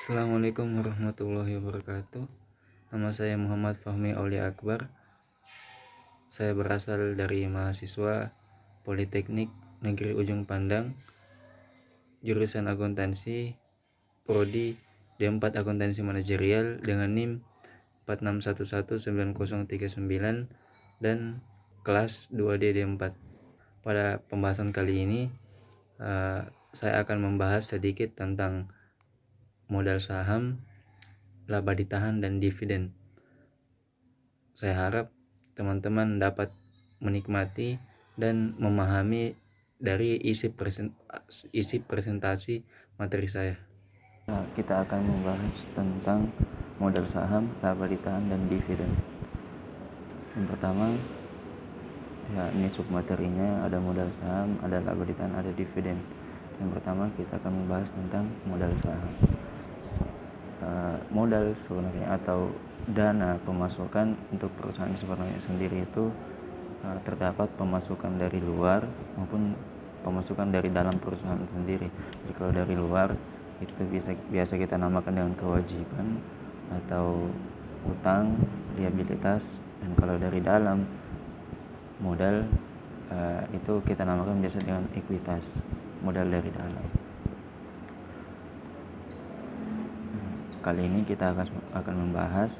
Assalamualaikum warahmatullahi wabarakatuh. Nama saya Muhammad Fahmi Aulia Akbar. Saya berasal dari mahasiswa Politeknik Negeri Ujung Pandang, jurusan akuntansi, prodi D4 Akuntansi Manajerial dengan NIM 46119039 dan kelas 2D D4. Pada pembahasan kali ini saya akan membahas sedikit tentang modal saham, laba ditahan, dan dividen. Saya harap teman-teman dapat menikmati dan memahami dari isi presentasi materi saya. Kita akan membahas tentang modal saham, laba ditahan, dan dividen. Yang pertama, ini submaterinya, ada modal saham, ada laba ditahan, ada dividen. Yang pertama kita akan membahas tentang modal saham. Modal sebenarnya atau dana pemasukan untuk perusahaan sebenarnya sendiri itu terdapat pemasukan dari luar maupun pemasukan dari dalam perusahaan sendiri. Jadi kalau dari luar itu biasa kita namakan dengan kewajiban atau utang, liabilitas, dan kalau dari dalam modal itu kita namakan biasa dengan ekuitas, modal dari dalam. Kali ini kita akan membahas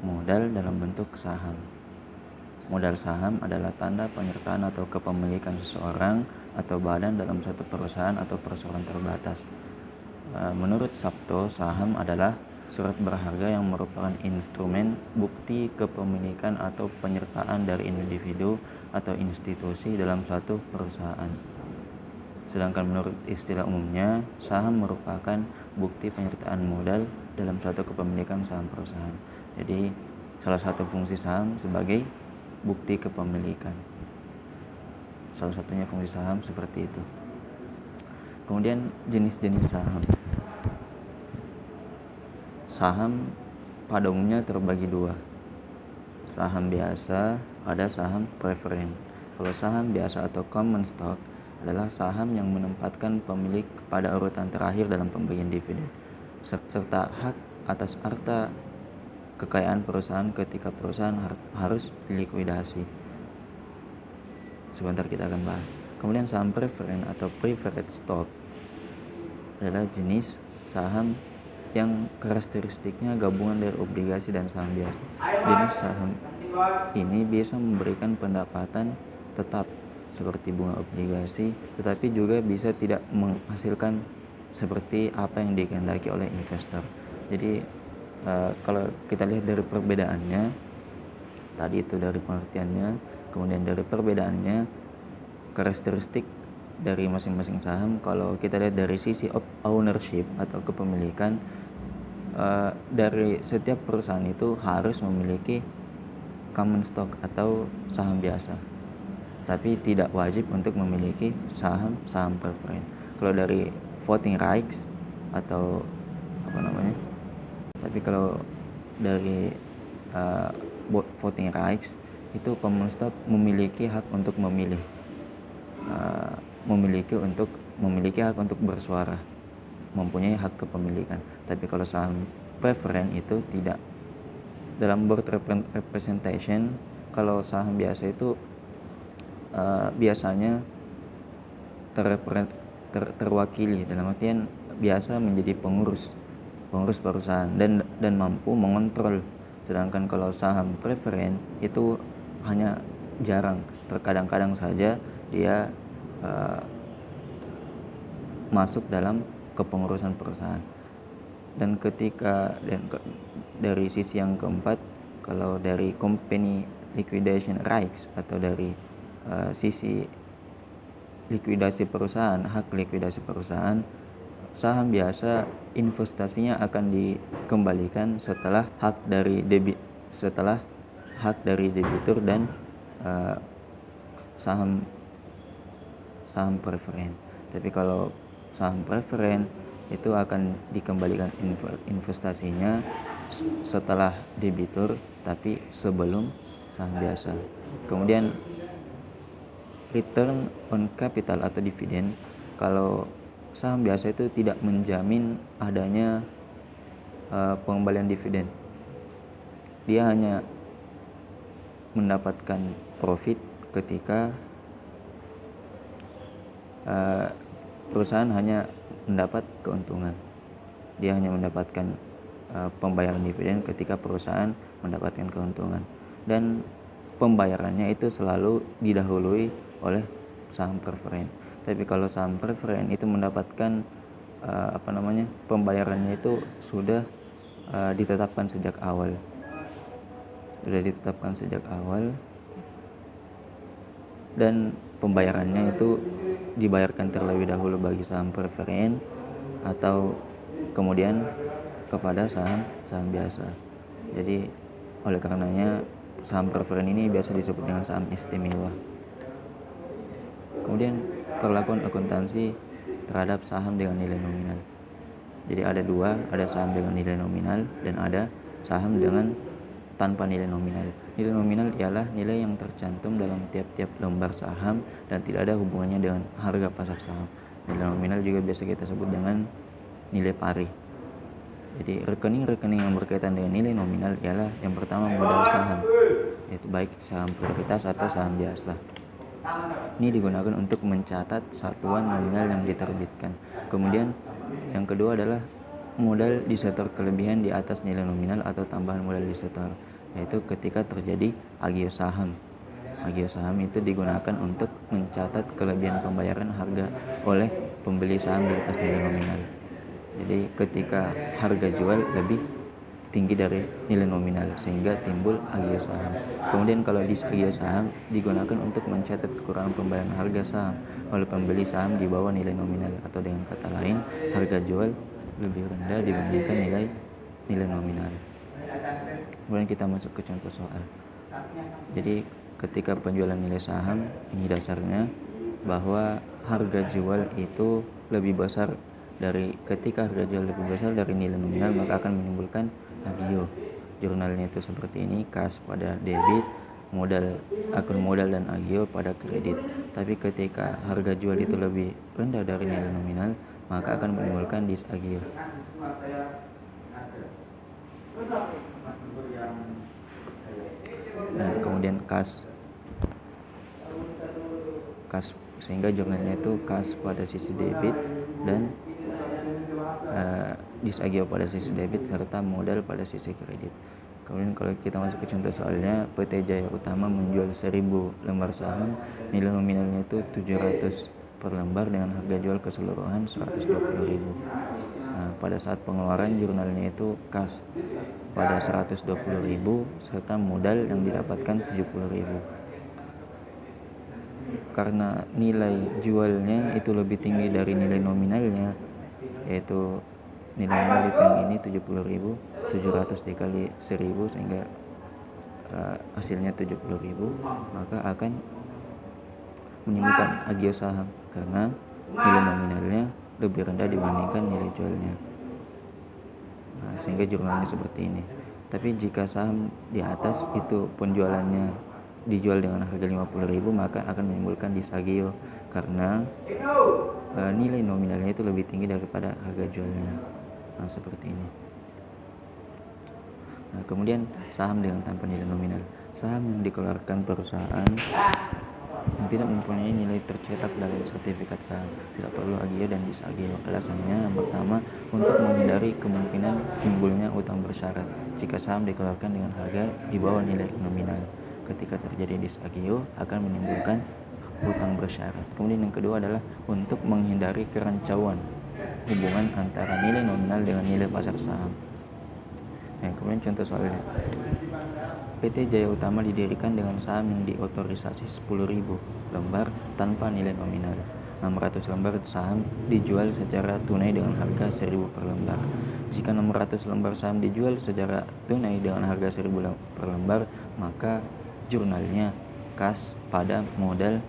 modal dalam bentuk saham. Modal saham adalah tanda penyertaan atau kepemilikan seseorang atau badan dalam suatu perusahaan atau perseroan terbatas. Menurut Sabto, saham adalah surat berharga yang merupakan instrumen bukti kepemilikan atau penyertaan dari individu atau institusi dalam suatu perusahaan. Sedangkan menurut istilah umumnya, saham merupakan bukti penyertaan modal dalam suatu kepemilikan saham perusahaan. Jadi, salah satu fungsi saham sebagai bukti kepemilikan. Salah satunya fungsi saham seperti itu. Kemudian jenis-jenis saham. Saham pada umumnya terbagi dua. Saham biasa, ada saham preferen. Kalau saham biasa atau common stock adalah saham yang menempatkan pemilik pada urutan terakhir dalam pembagian dividen, serta hak atas harta kekayaan perusahaan ketika perusahaan harus dilikuidasi. Sebentar kita akan bahas. Kemudian saham preferen atau preferred stock adalah jenis saham yang karakteristiknya gabungan dari obligasi dan saham biasa. Jenis saham ini bisa memberikan pendapatan tetap seperti bunga obligasi, tetapi juga bisa tidak menghasilkan seperti apa yang dikehendaki oleh investor. Jadi kalau kita lihat dari perbedaannya, tadi itu dari pengertiannya, kemudian dari perbedaannya, karakteristik dari masing-masing saham. Kalau kita lihat dari sisi ownership atau kepemilikan, dari setiap perusahaan itu harus memiliki common stock atau saham biasa, tapi tidak wajib untuk memiliki saham preferen. Kalau dari voting rights atau tapi kalau dari voting rights itu common stock memiliki hak untuk memilih, memiliki hak untuk bersuara, mempunyai hak kepemilikan. Tapi kalau saham preferen itu tidak. Dalam board representation, kalau saham biasa itu biasanya terwakili, dalam artian biasa menjadi pengurus perusahaan dan mampu mengontrol. Sedangkan kalau saham preferen itu hanya jarang, terkadang-kadang saja dia masuk dalam kepengurusan perusahaan. Dan dari sisi yang keempat, kalau dari company liquidation rights atau dari sisi likuidasi perusahaan, hak likuidasi perusahaan, saham biasa investasinya akan dikembalikan setelah hak dari debitur dan saham preferen. Tapi kalau saham preferen itu akan dikembalikan investasinya setelah debitur tapi sebelum saham biasa. Kemudian return on capital atau dividen, kalau saham biasa itu tidak menjamin adanya pengembalian dividen. Dia hanya mendapatkan profit ketika perusahaan hanya mendapat keuntungan. Dia hanya mendapatkan pembayaran dividen ketika perusahaan mendapatkan keuntungan, dan pembayarannya itu selalu didahului oleh saham preferen. Tapi kalau saham preferen itu mendapatkan pembayarannya itu sudah ditetapkan sejak awal. Dan pembayarannya itu dibayarkan terlebih dahulu bagi saham preferen atau kemudian kepada saham biasa. Jadi oleh karenanya saham preferen ini biasa disebut dengan saham istimewa. Kemudian perlakuan akuntansi terhadap saham dengan nilai nominal. Jadi ada dua, ada saham dengan nilai nominal dan ada saham dengan tanpa nilai nominal. Nilai nominal ialah nilai yang tercantum dalam tiap-tiap lembar saham dan tidak ada hubungannya dengan harga pasar saham. Nilai nominal juga biasa kita sebut dengan nilai pari. Jadi rekening-rekening yang berkaitan dengan nilai nominal ialah yang pertama modal saham, yaitu baik saham prioritas atau saham biasa. Ini digunakan untuk mencatat satuan nominal yang diterbitkan. Kemudian yang kedua adalah modal disetor kelebihan di atas nilai nominal atau tambahan modal disetor, yaitu ketika terjadi agio saham. Agio saham itu digunakan untuk mencatat kelebihan pembayaran harga oleh pembeli saham di atas nilai nominal. Jadi ketika harga jual lebih tinggi dari nilai nominal sehingga timbul agio saham. Kemudian kalau dis-agio saham digunakan untuk mencatat kekurangan pembayaran harga saham oleh pembeli saham di bawah nilai nominal, atau dengan kata lain harga jual lebih rendah dibandingkan nilai nominal. Kemudian kita masuk ke contoh soal. Jadi ketika penjualan nilai saham, ini dasarnya bahwa harga jual itu lebih besar dari nilai nominal, maka akan menimbulkan agio. Jurnalnya itu seperti ini, kas pada debit, akun modal dan agio pada kredit. Tapi ketika harga jual itu lebih rendah dari nilai nominal, maka akan menimbulkan disagio. Nah, kemudian kas, sehingga jurnalnya itu kas pada sisi debit dan disagio pada sisi debit serta modal pada sisi kredit. Kemudian kalau kita masuk ke contoh soalnya, PT Jaya Utama menjual 1000 lembar saham, nilai nominalnya itu 700 per lembar dengan harga jual keseluruhan 120.000. Nah, pada saat pengeluaran jurnalnya itu kas pada 120.000 serta modal yang didapatkan 70.000. Karena nilai jualnya itu lebih tinggi dari nilai nominalnya, yaitu nilai nominal itu yang ini 70.000, 700 dikali 1000 sehingga hasilnya 70.000, maka akan menimbulkan agio saham karena nilai nominalnya lebih rendah dibandingkan nilai jualnya. Nah, sehingga jurnalnya seperti ini. Tapi jika saham di atas itu penjualannya dijual dengan harga 50.000, maka akan menimbulkan disagio karena nilai nominalnya itu lebih tinggi daripada harga jualnya. Nah, seperti ini. Nah, kemudian saham dengan tanpa nilai nominal. Saham yang dikeluarkan perusahaan yang tidak mempunyai nilai tercetak dalam sertifikat saham tidak perlu agio dan disagio. Alasannya yang pertama, untuk menghindari kemungkinan timbulnya utang bersyarat jika saham dikeluarkan dengan harga di bawah nilai nominal. Ketika terjadi disagio akan menimbulkan utang bersyarat. Kemudian yang kedua adalah untuk menghindari kerancauan hubungan antara nilai nominal dengan nilai pasar saham. Nah, kemudian contoh soalnya, PT Jaya Utama didirikan dengan saham yang diotorisasi 10.000 lembar tanpa nilai nominal. 600 lembar saham dijual secara tunai dengan harga 1.000 per lembar. Jika 600 lembar saham dijual secara tunai dengan harga 1.000 per lembar, maka jurnalnya kas pada modal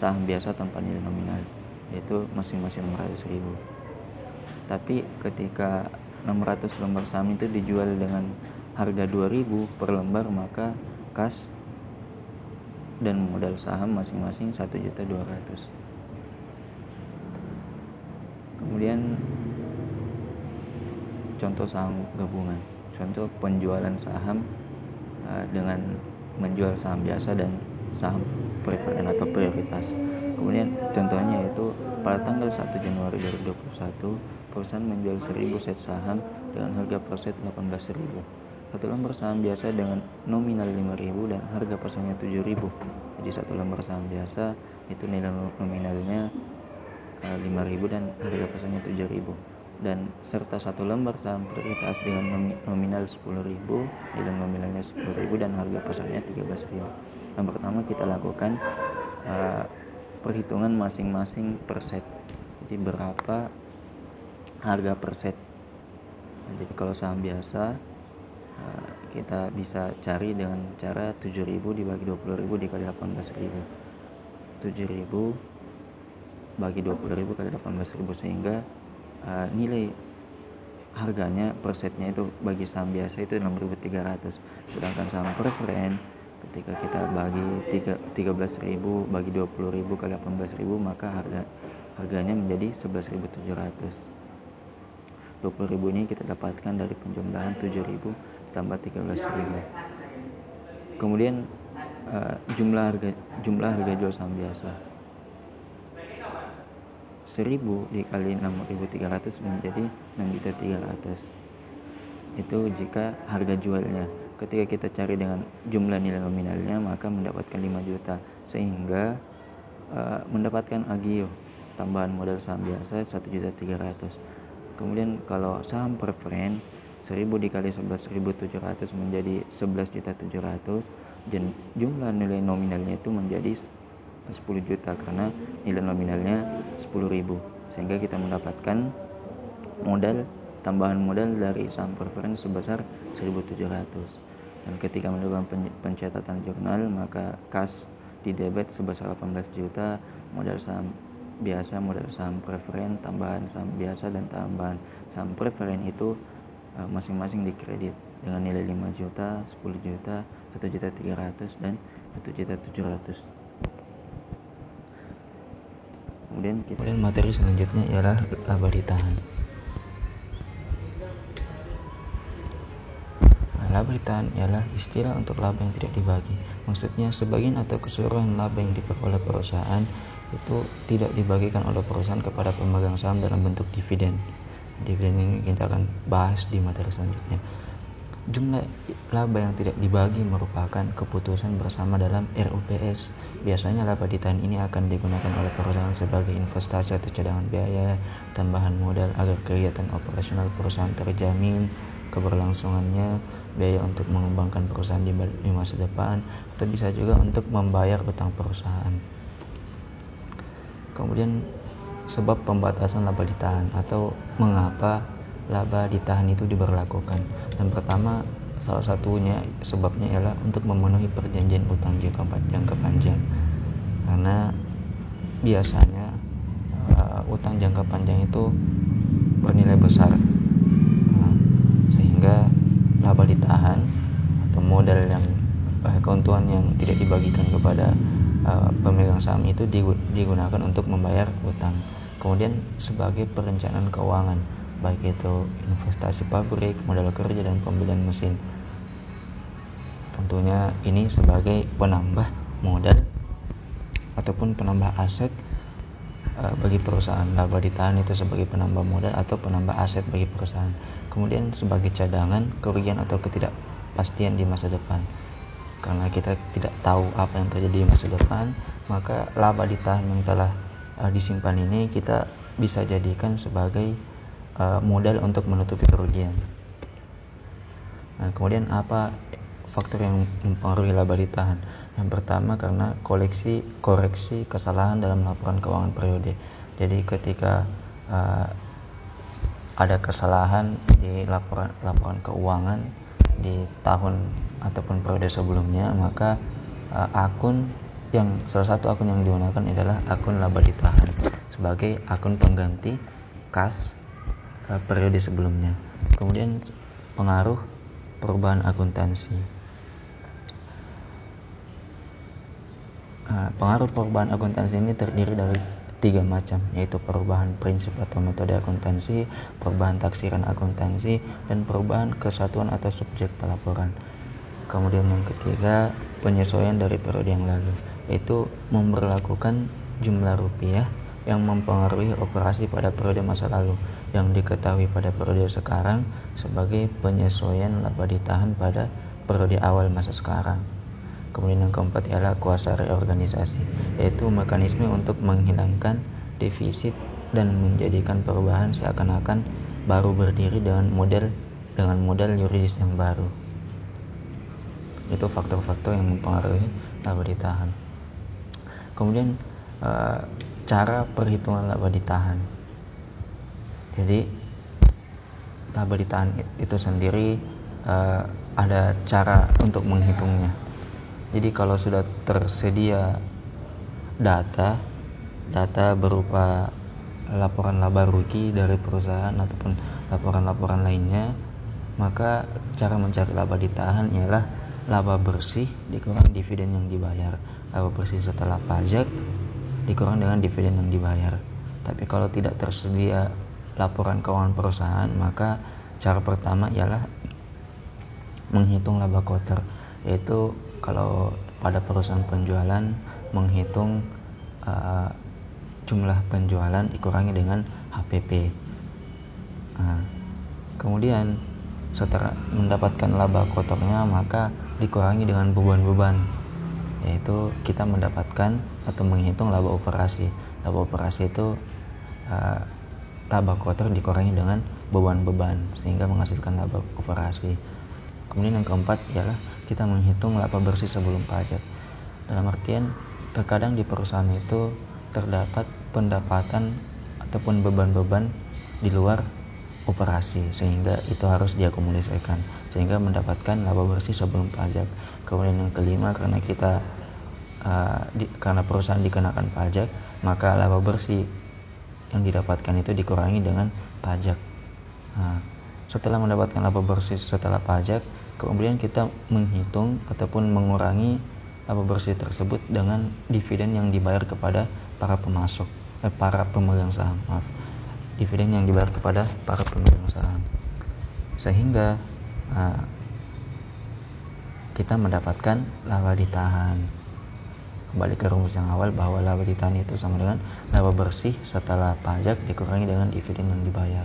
saham biasa tanpa nilai nominal, yaitu masing-masing 600.000. Tapi ketika 600 lembar saham itu dijual dengan harga 2.000 per lembar, maka kas dan modal saham masing-masing 1.200.000. Kemudian contoh saham gabungan. Contoh penjualan saham dengan menjual saham biasa dan saham preferen atau prioritas. Kemudian contohnya yaitu pada tanggal 1 Januari 2021 perusahaan menjual 1000 set saham dengan harga per set 18.000. Satu lembar saham biasa dengan nominal 5.000 dan harga pasarnya 7.000. Jadi satu lembar saham biasa itu nilai nominalnya 5.000 dan harga pasarnya 7.000. Dan serta satu lembar saham prioritas dengan nominal 10.000, nilai nominalnya 10.000 dan harga pasarnya 13.000. Yang pertama kita lakukan perhitungan masing-masing per set. Jadi berapa harga per set. Jadi kalau saham biasa kita bisa cari dengan cara 7.000 dibagi 20.000 dikali 18.000. 7.000 bagi 20.000 kali 18.000 sehingga nilai harganya per setnya itu bagi saham biasa itu 6.300. Sedangkan saham preferen ketika kita bagi 13.000 bagi 20.000 kali 18.000 maka harganya menjadi 11.700. 20.000 ini kita dapatkan dari penjumlahan 7.000 tambah 13.000. Kemudian jumlah harga jual saham biasa 1.000 dikali 6.300 menjadi 6.300. Itu jika harga jualnya. Ketika kita cari dengan jumlah nilai nominalnya maka mendapatkan 5 juta sehingga mendapatkan agio tambahan modal saham biasa 1.300.000. Kemudian kalau saham preferen 1.000 dikali 11.700 menjadi 11.700 dan jumlah nilai nominalnya itu menjadi 10 juta karena nilai nominalnya 10.000 sehingga kita mendapatkan tambahan modal dari saham preferen sebesar 1.700. Dan ketika melakukan pencatatan jurnal maka kas di debit sebesar 18 juta, modal saham biasa, modal saham preferen, tambahan saham biasa dan tambahan saham preferen itu masing-masing dikredit dengan nilai 5 juta, 10 juta, 1.300.000 dan 1.700.000. Kemudian materi selanjutnya ialah laba ditahan. Laba ditahan ialah istilah untuk laba yang tidak dibagi. Maksudnya sebagian atau keseluruhan laba yang diperoleh perusahaan itu tidak dibagikan oleh perusahaan kepada pemegang saham dalam bentuk dividen. Dividen ini kita akan bahas di materi selanjutnya. Jumlah laba yang tidak dibagi merupakan keputusan bersama dalam RUPS. Biasanya laba ditahan ini akan digunakan oleh perusahaan sebagai investasi atau cadangan biaya, tambahan modal agar kegiatan operasional perusahaan terjamin keberlangsungannya, biaya untuk mengembangkan perusahaan di masa depan, atau bisa juga untuk membayar utang perusahaan. Kemudian sebab pembatasan laba ditahan atau mengapa laba ditahan itu diberlakukan. Dan pertama, salah satunya sebabnya ialah untuk memenuhi perjanjian utang jangka panjang. Karena biasanya utang jangka panjang itu bernilai besar, sehingga laba ditahan atau modal yang keuntungan yang tidak dibagikan kepada pemegang saham itu digunakan untuk membayar utang. Kemudian sebagai perencanaan keuangan, baik itu investasi pabrik, modal kerja dan pembelian mesin. Tentunya ini sebagai penambah modal ataupun penambah aset bagi perusahaan. Laba ditahan itu sebagai penambah modal atau penambah aset bagi perusahaan. Kemudian sebagai cadangan kerugian atau ketidakpastian di masa depan. Karena kita tidak tahu apa yang terjadi di masa depan, maka laba ditahan yang telah disimpan ini kita bisa jadikan sebagai modal untuk menutupi kerugian. Nah, kemudian apa faktor yang mempengaruhi laba ditahan? Yang pertama karena koreksi kesalahan dalam laporan keuangan periode. Jadi ketika ada kesalahan di laporan keuangan di tahun ataupun periode sebelumnya, maka salah satu akun yang digunakan adalah akun laba ditahan sebagai akun pengganti kas periode sebelumnya. Kemudian pengaruh perubahan akuntansi. Pengaruh perubahan akuntansi ini terdiri dari 3 macam, yaitu perubahan prinsip atau metode akuntansi, perubahan taksiran akuntansi, dan perubahan kesatuan atau subjek pelaporan. Kemudian yang ketiga, penyesuaian dari periode yang lalu, yaitu memberlakukan jumlah rupiah yang mempengaruhi operasi pada periode masa lalu yang diketahui pada periode sekarang sebagai penyesuaian laba ditahan pada periode awal masa sekarang. Kemudian yang keempat ialah kuasa reorganisasi, yaitu mekanisme untuk menghilangkan defisit dan menjadikan perubahan seakan-akan baru berdiri dengan model yuridis yang baru. Itu faktor-faktor yang mempengaruhi laba ditahan. Kemudian cara perhitungan laba ditahan. Jadi laba ditahan itu sendiri ada cara untuk menghitungnya. Jadi kalau sudah tersedia data berupa laporan laba rugi dari perusahaan ataupun laporan-laporan lainnya, maka cara mencari laba ditahan ialah laba bersih dikurang dividen yang dibayar. Laba bersih setelah pajak dikurang dengan dividen yang dibayar. Tapi kalau tidak tersedia laporan keuangan perusahaan, maka cara pertama ialah menghitung laba kotor, yaitu kalau pada perusahaan penjualan menghitung jumlah penjualan dikurangi dengan HPP. Kemudian setelah mendapatkan laba kotornya, maka dikurangi dengan beban-beban, yaitu kita mendapatkan atau menghitung laba operasi. Laba operasi itu laba kotor dikurangi dengan beban-beban sehingga menghasilkan laba operasi. Kemudian yang keempat ialah kita menghitung laba bersih sebelum pajak. Dalam artian terkadang di perusahaan itu terdapat pendapatan ataupun beban-beban di luar operasi, sehingga itu harus diakumulasikan sehingga mendapatkan laba bersih sebelum pajak. Kemudian yang kelima, karena kita karena perusahaan dikenakan pajak, maka laba bersih yang didapatkan itu dikurangi dengan pajak. Setelah mendapatkan laba bersih setelah pajak, kemudian kita menghitung ataupun mengurangi laba bersih tersebut dengan dividen yang dibayar kepada para pemegang saham. Dividen yang dibayar kepada para pemegang saham, sehingga kita mendapatkan laba ditahan. Kembali ke rumus yang awal bahwa laba ditahan itu sama dengan laba bersih setelah pajak dikurangi dengan dividen yang dibayar.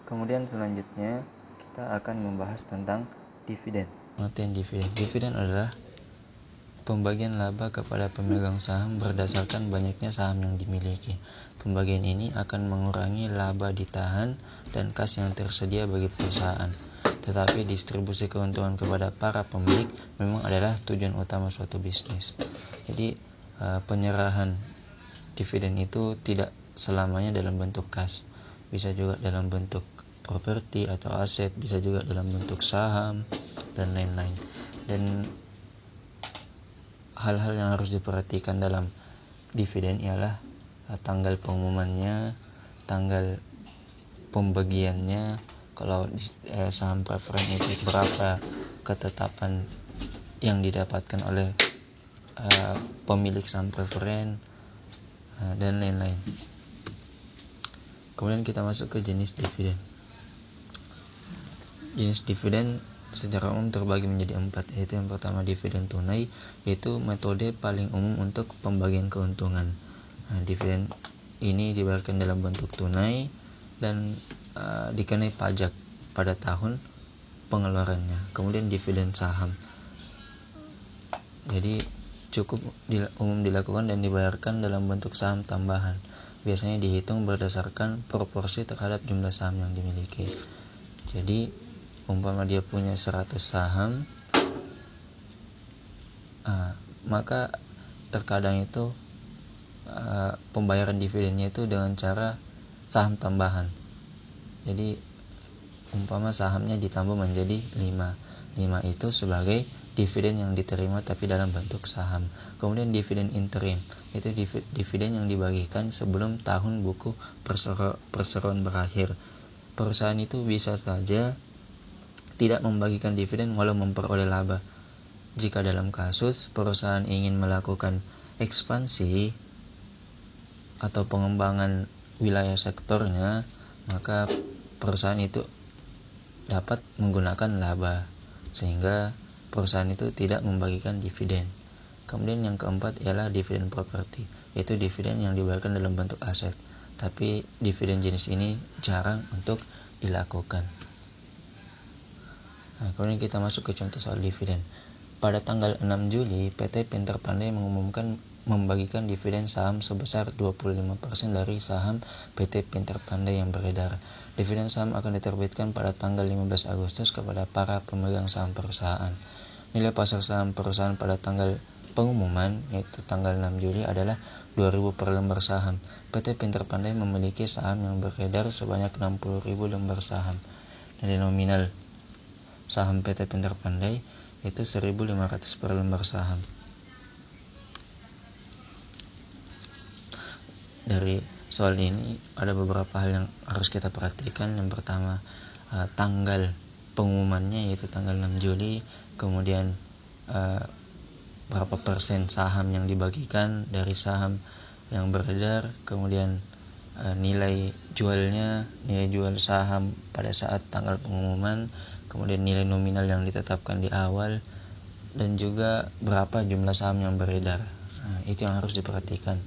Kemudian selanjutnya kita akan membahas tentang dividen. Pengertian dividen. Dividen adalah pembagian laba kepada pemegang saham berdasarkan banyaknya saham yang dimiliki. Pembagian ini akan mengurangi laba ditahan dan kas yang tersedia bagi perusahaan. Tetapi distribusi keuntungan kepada para pemilik memang adalah tujuan utama suatu bisnis. Jadi penyerahan dividen itu tidak selamanya dalam bentuk kas. Bisa juga dalam bentuk properti atau aset, bisa juga dalam bentuk saham dan lain-lain. Dan hal-hal yang harus diperhatikan dalam dividen ialah tanggal pengumumannya, tanggal pembagiannya. Kalau saham preferen itu berapa ketetapan yang didapatkan oleh pemilik saham preferen, dan lain-lain. Kemudian kita masuk ke jenis dividen. Jenis dividen secara umum terbagi menjadi 4, yaitu yang pertama dividen tunai, yaitu metode paling umum untuk pembagian keuntungan. Dividen ini dibayarkan dalam bentuk tunai dan dikenai pajak pada tahun pengeluarannya. Kemudian dividen saham, jadi cukup umum dilakukan dan dibayarkan dalam bentuk saham tambahan. Biasanya dihitung berdasarkan proporsi terhadap jumlah saham yang dimiliki. Jadi umpama dia punya 100 saham, maka terkadang itu pembayaran dividennya itu dengan cara saham tambahan. Jadi umpama sahamnya ditambah menjadi 5 itu sebagai dividen yang diterima tapi dalam bentuk saham. Kemudian dividen interim, itu dividen yang dibagikan sebelum tahun buku perseroan berakhir. Perusahaan itu bisa saja tidak membagikan dividen walau memperoleh laba. jika dalam kasus perusahaan ingin melakukan ekspansi atau pengembangan wilayah sektornya, maka perusahaan itu dapat menggunakan laba sehingga perusahaan itu tidak membagikan dividen. Kemudian yang keempat ialah dividen properti, yaitu dividen yang dibayarkan dalam bentuk aset, tapi dividen jenis ini jarang untuk dilakukan. Nah, kemudian kita masuk ke contoh soal dividen. Pada tanggal 6 Juli, PT Pinter Pandai mengumumkan membagikan dividen saham sebesar 25% dari saham PT Pinter Pandai yang beredar. Dividen saham akan diterbitkan pada tanggal 15 Agustus kepada para pemegang saham perusahaan. Nilai pasar saham perusahaan pada tanggal pengumuman, yaitu tanggal 6 Juli adalah 2.000 per lembar saham. PT Pinter Pandai memiliki saham yang beredar sebanyak 60.000 lembar saham. Nilai nominal saham PT Pinter Pandai itu 1.500 per lembar saham. Dari soal ini ada beberapa hal yang harus kita perhatikan. Yang pertama, tanggal pengumumannya yaitu tanggal 6 Juli, kemudian berapa persen saham yang dibagikan dari saham yang beredar, kemudian nilai jual saham pada saat tanggal pengumuman, kemudian nilai nominal yang ditetapkan di awal, dan juga berapa jumlah saham yang beredar. Nah, itu yang harus diperhatikan.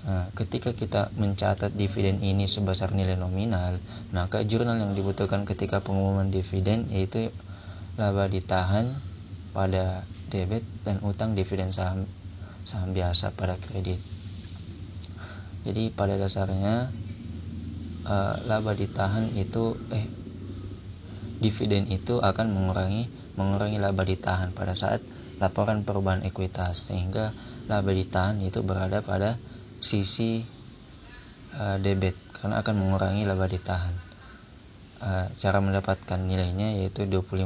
Nah, ketika kita mencatat dividen ini sebesar nilai nominal, maka jurnal yang dibutuhkan ketika pengumuman dividen yaitu laba ditahan pada debit dan utang dividen saham biasa pada kredit. Jadi pada dasarnya laba ditahan itu dividen itu akan mengurangi laba ditahan pada saat laporan perubahan ekuitas, sehingga laba ditahan itu berada pada sisi debit karena akan mengurangi laba ditahan. Cara mendapatkan nilainya yaitu 25%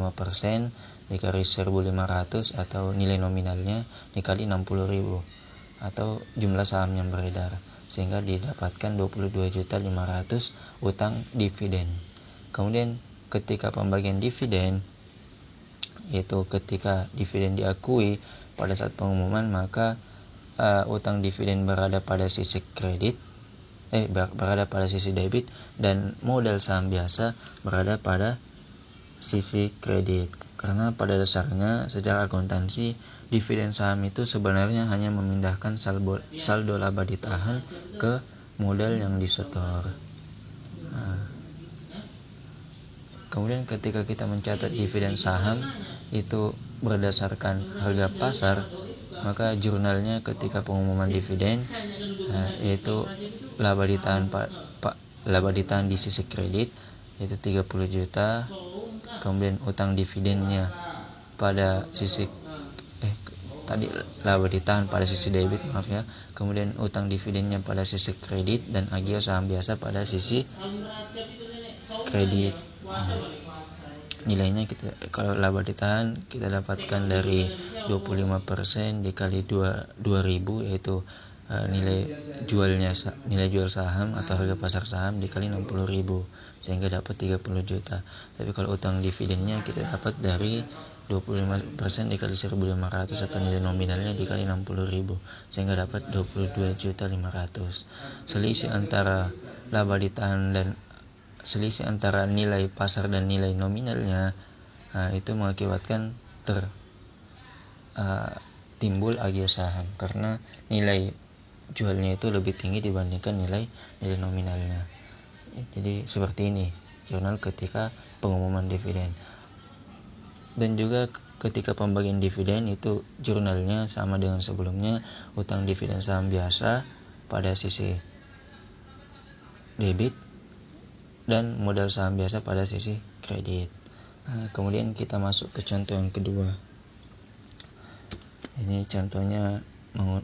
dikali 1.500 atau nilai nominalnya dikali 60.000 atau jumlah saham yang beredar, sehingga didapatkan 22.500.000 utang dividen. Kemudian ketika pembagian dividen, yaitu ketika dividen diakui pada saat pengumuman, maka utang dividen berada pada sisi debit dan modal saham biasa berada pada sisi kredit. Karena pada dasarnya secara akuntansi dividen saham itu sebenarnya hanya memindahkan saldo laba ditahan ke modal yang disetor. Kemudian ketika kita mencatat dividen saham itu berdasarkan harga pasar, maka jurnalnya ketika pengumuman dividen yaitu laba ditahan di sisi kredit yaitu 30 juta, kemudian utang dividennya pada sisi laba ditahan pada sisi debit, kemudian utang dividennya pada sisi kredit, dan agio saham biasa pada sisi kredit. Nilainya kalau laba ditahan kita dapatkan dari 25% dikali 2.000 yaitu nilai jual saham atau harga pasar saham dikali 60.000 sehingga dapat 30 juta. Tapi kalau utang dividennya kita dapat dari 25% dikali 1.500 atau nilai nominalnya dikali 60.000 sehingga dapat 22.500.000. Selisih antara laba ditahan dan selisih antara nilai pasar dan nilai nominalnya itu mengakibatkan timbul agio saham karena nilai jualnya itu lebih tinggi dibandingkan nilai nominalnya. Jadi seperti ini jurnal ketika pengumuman dividen. Dan juga ketika pembagian dividen itu jurnalnya sama dengan sebelumnya, utang dividen saham biasa pada sisi debit dan modal saham biasa pada sisi kredit. Kemudian kita masuk ke contoh yang kedua. Ini contohnya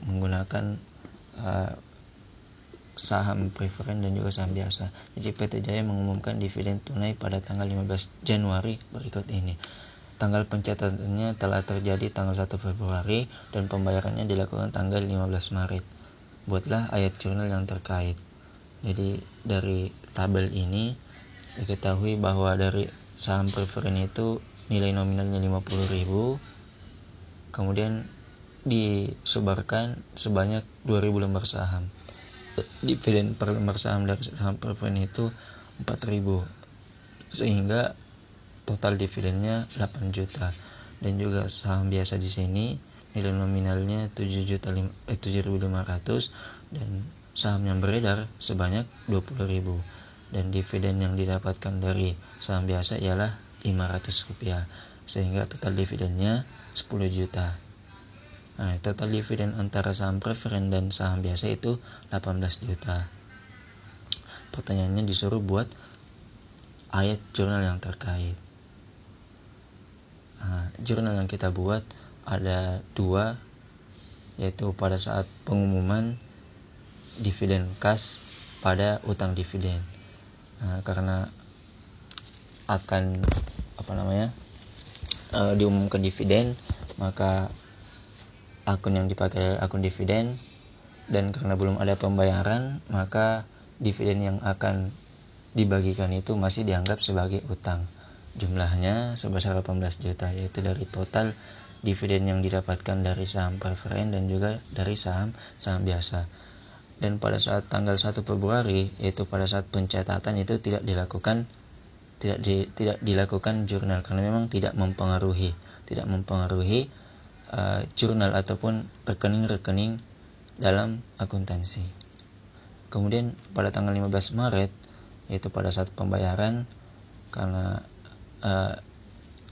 menggunakan saham preferen dan juga saham biasa. Jadi PT Jaya mengumumkan dividen tunai pada tanggal 15 Januari berikut ini. Tanggal pencatatannya telah terjadi tanggal 1 Februari dan pembayarannya dilakukan tanggal 15 Maret. Buatlah ayat jurnal yang terkait. Jadi dari tabel ini diketahui bahwa dari saham preferen itu nilai nominalnya 50.000, kemudian disebarkan sebanyak 2.000 lembar saham. Dividen per lembar saham dari saham preferred itu 4.000, sehingga total dividennya 8 juta. Dan juga saham biasa di sini nilai nominalnya 7.500 dan saham yang beredar sebanyak 20.000, dan dividen yang didapatkan dari saham biasa ialah 500 rupiah, sehingga total dividennya 10 juta. Nah, total dividen antara saham preferred dan saham biasa itu 18 juta. Pertanyaannya disuruh buat ayat jurnal yang terkait. Nah, jurnal yang kita buat ada 2, yaitu pada saat pengumuman dividen kas pada utang dividen. Nah, karena akan diumumkan dividen, maka akun yang dipakai akun dividen, dan karena belum ada pembayaran, maka dividen yang akan dibagikan itu masih dianggap sebagai utang. Jumlahnya sebesar 18 juta, yaitu dari total dividen yang didapatkan dari saham preferred dan juga dari saham biasa. Dan pada saat tanggal 1 Februari, yaitu pada saat pencatatan, itu tidak dilakukan jurnal, karena memang tidak mempengaruhi jurnal ataupun rekening-rekening dalam akuntansi. Kemudian pada tanggal 15 Maret, yaitu pada saat pembayaran, karena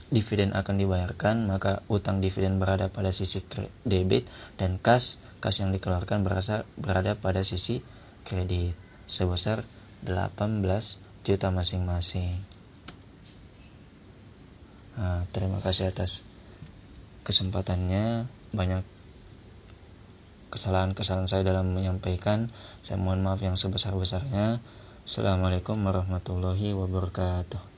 dividen akan dibayarkan, maka utang dividen berada pada sisi debit dan kas yang dikeluarkan berada pada sisi kredit sebesar 18 juta masing-masing. Nah, terima kasih atas kesempatannya. Banyak kesalahan-kesalahan saya dalam menyampaikan. Saya mohon maaf yang sebesar-besarnya. Assalamualaikum warahmatullahi wabarakatuh.